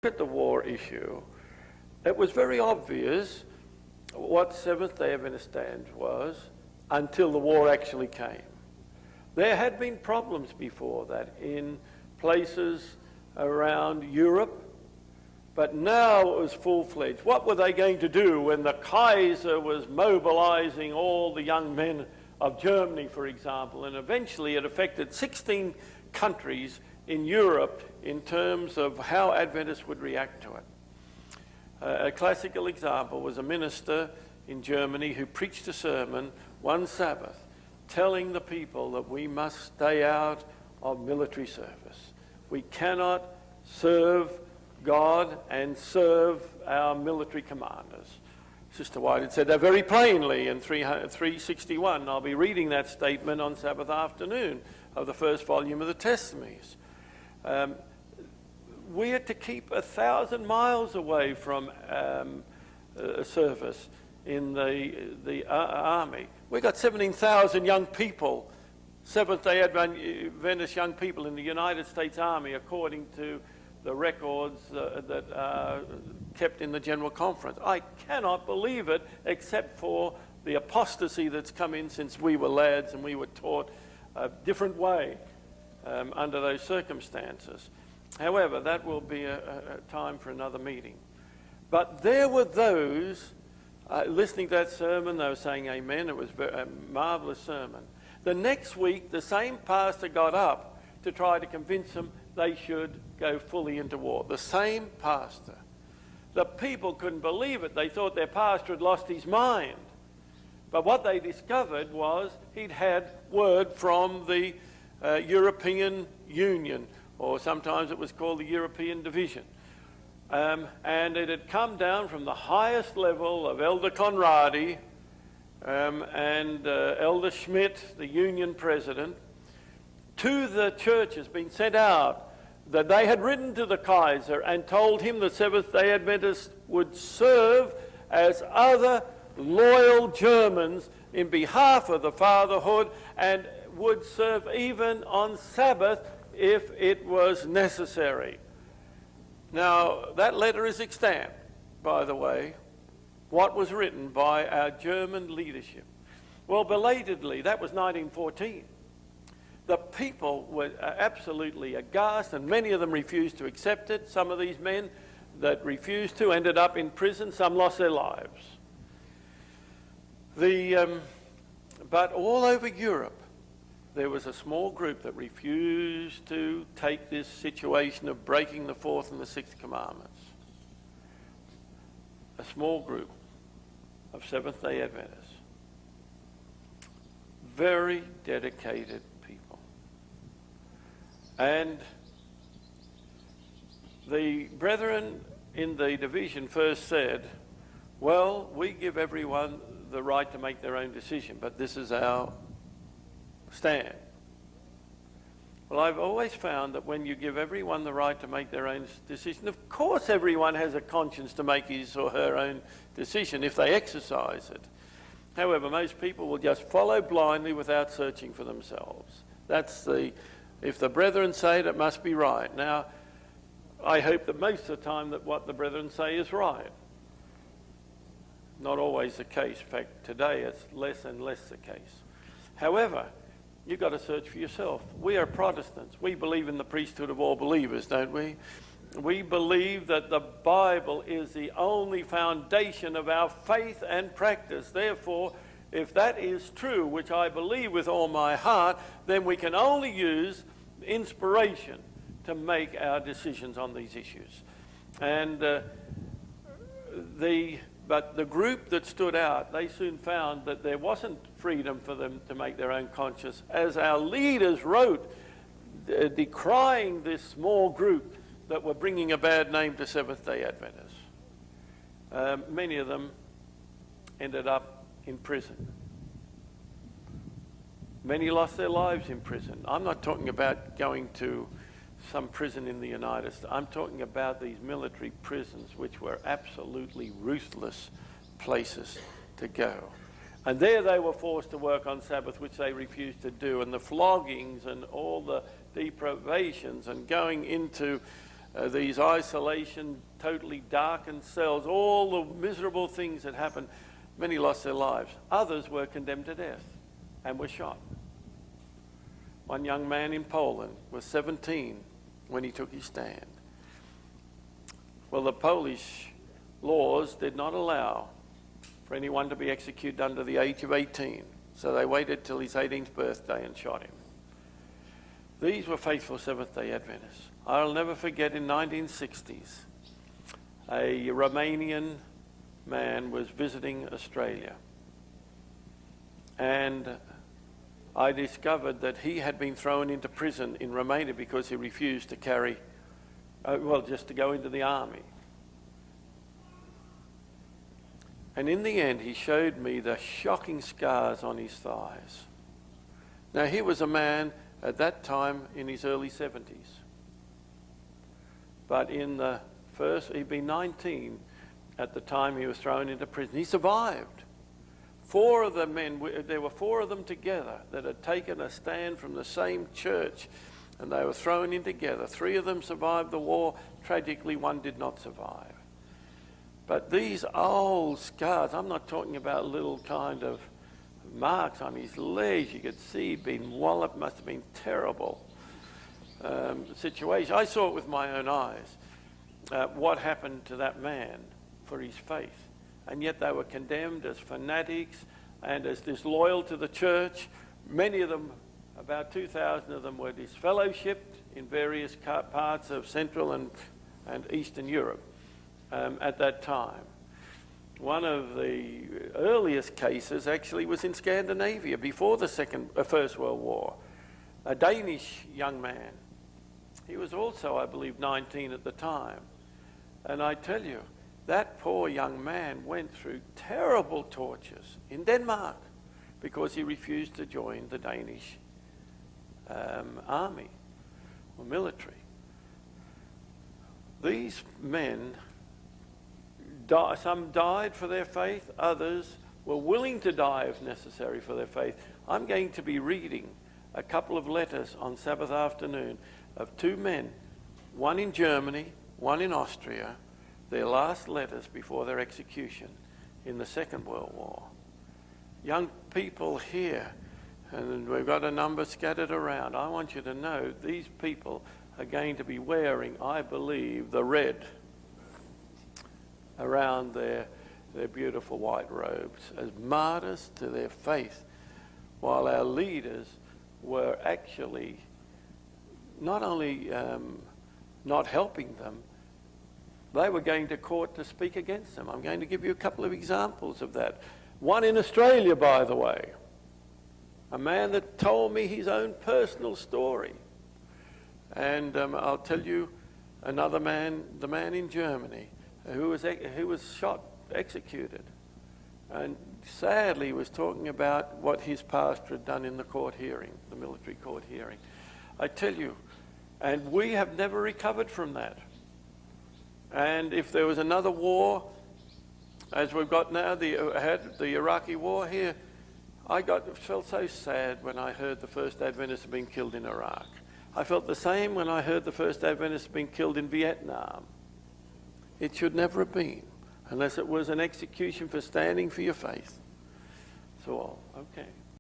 at the war issue, it was very obvious what Seventh-day Adventist stand was until the war actually came. There had been problems before that in places around Europe, but now it was full-fledged. What were they going to do when the Kaiser was mobilizing all the young men of Germany, for example, and eventually it affected 16 countries in Europe in terms of how Adventists would react to it. A classical example was a minister in Germany who preached a sermon one Sabbath telling the people that we must stay out of military service. We cannot serve God and serve our military commanders. Sister White had said that very plainly in 361. I'll be reading that statement on Sabbath afternoon of the first volume of the Testimonies. We are to keep 1,000 miles away from service in the army. We've got 17,000 young people, Seventh-day Adventist young people in the United States Army, according to the records that are kept in the General Conference. I cannot believe it, except for the apostasy that's come in since we were lads and we were taught a different way under those circumstances. However, that will be a time for another meeting. But there were those listening to that sermon, they were saying amen. It was a marvelous sermon. The next week, the same pastor got up to try to convince them they should go fully into war. The same pastor. The people couldn't believe it. They thought their pastor had lost his mind. But what they discovered was he'd had word from the European Union, or sometimes it was called the European Division. And it had come down from the highest level of Elder Conradi and Elder Schmidt, the Union president, to the churches, been sent out, that they had written to the Kaiser and told him the Seventh-day Adventists would serve as other loyal Germans in behalf of the fatherhood and would serve even on Sabbath if it was necessary. Now, that letter is extant, by the way, what was written by our German leadership. Well, belatedly, that was 1914. The people were absolutely aghast, and many of them refused to accept it. Some of these men that refused to ended up in prison. Some lost their lives. But all over Europe, there was a small group that refused to take this situation of breaking the fourth and the sixth commandments. A small group of Seventh-day Adventists. Very dedicated people. And the brethren in the division first said, well, we give everyone the right to make their own decision, but this is our stand. Well, I've always found that when you give everyone the right to make their own decision, of course everyone has a conscience to make his or her own decision if they exercise it. However, most people will just follow blindly without searching for themselves. If the brethren say it, it must be right. Now, I hope that most of the time that what the brethren say is right. Not always the case. In fact, today it's less and less the case. However, you've got to search for yourself. We are Protestants. We believe in the priesthood of all believers, don't we? We believe that the Bible is the only foundation of our faith and practice. Therefore, if that is true, which I believe with all my heart, then we can only use inspiration to make our decisions on these issues. But the group that stood out, they soon found that there wasn't freedom for them to make their own conscience. As our leaders wrote, decrying this small group that were bringing a bad name to Seventh-day Adventists. Many of them ended up in prison. Many lost their lives in prison. I'm not talking about going to some prison in the United States. I'm talking about these military prisons, which were absolutely ruthless places to go. And there they were forced to work on Sabbath, which they refused to do, and the floggings and all the deprivations and going into these isolation, totally darkened cells, all the miserable things that happened. Many lost their lives. Others were condemned to death and were shot. One young man in Poland was 17 when he took his stand. Well, the Polish laws did not allow for anyone to be executed under the age of 18, so they waited till his 18th birthday and shot him. These were faithful Seventh-day Adventists. I'll never forget, in 1960s, a Romanian man was visiting Australia, and I discovered that he had been thrown into prison in Romania because he refused to carry, just to go into the army. And in the end, he showed me the shocking scars on his thighs. Now, he was a man at that time in his early 70s. But he'd been 19 at the time he was thrown into prison. He survived. Four of the men, there were four of them together that had taken a stand from the same church, and they were thrown in together. Three of them survived the war. Tragically, one did not survive. But these old scars, I'm not talking about little kind of marks on his legs. You could see he'd been walloped, must have been terrible situation. I saw it with my own eyes, what happened to that man for his faith. And yet they were condemned as fanatics and as disloyal to the church. Many of them, about 2,000 of them, were disfellowshipped in various parts of Central and Eastern Europe at that time. One of the earliest cases actually was in Scandinavia before the First World War. A Danish young man. He was also, I believe, 19 at the time. And I tell you, that poor young man went through terrible tortures in Denmark because he refused to join the Danish army or military. These men, some died for their faith, others were willing to die if necessary for their faith. I'm going to be reading a couple of letters on Sabbath afternoon of two men, one in Germany, one in Austria, their last letters before their execution in the Second World War. Young people here, and we've got a number scattered around. I want you to know these people are going to be wearing, I believe, the red around their beautiful white robes as martyrs to their faith, while our leaders were actually not only not helping them, they were going to court to speak against them. I'm going to give you a couple of examples of that. One in Australia, by the way, a man that told me his own personal story. And I'll tell you another man, the man in Germany, who was shot, executed, and sadly was talking about what his pastor had done in the court hearing, the military court hearing. I tell you, and we have never recovered from that. And if there was another war, as we've got now, had the Iraqi war here, I felt so sad when I heard the first Adventists had been killed in Iraq. I felt the same when I heard the first Adventists had been killed in Vietnam. It should never have been, unless it was an execution for standing for your faith. So, okay.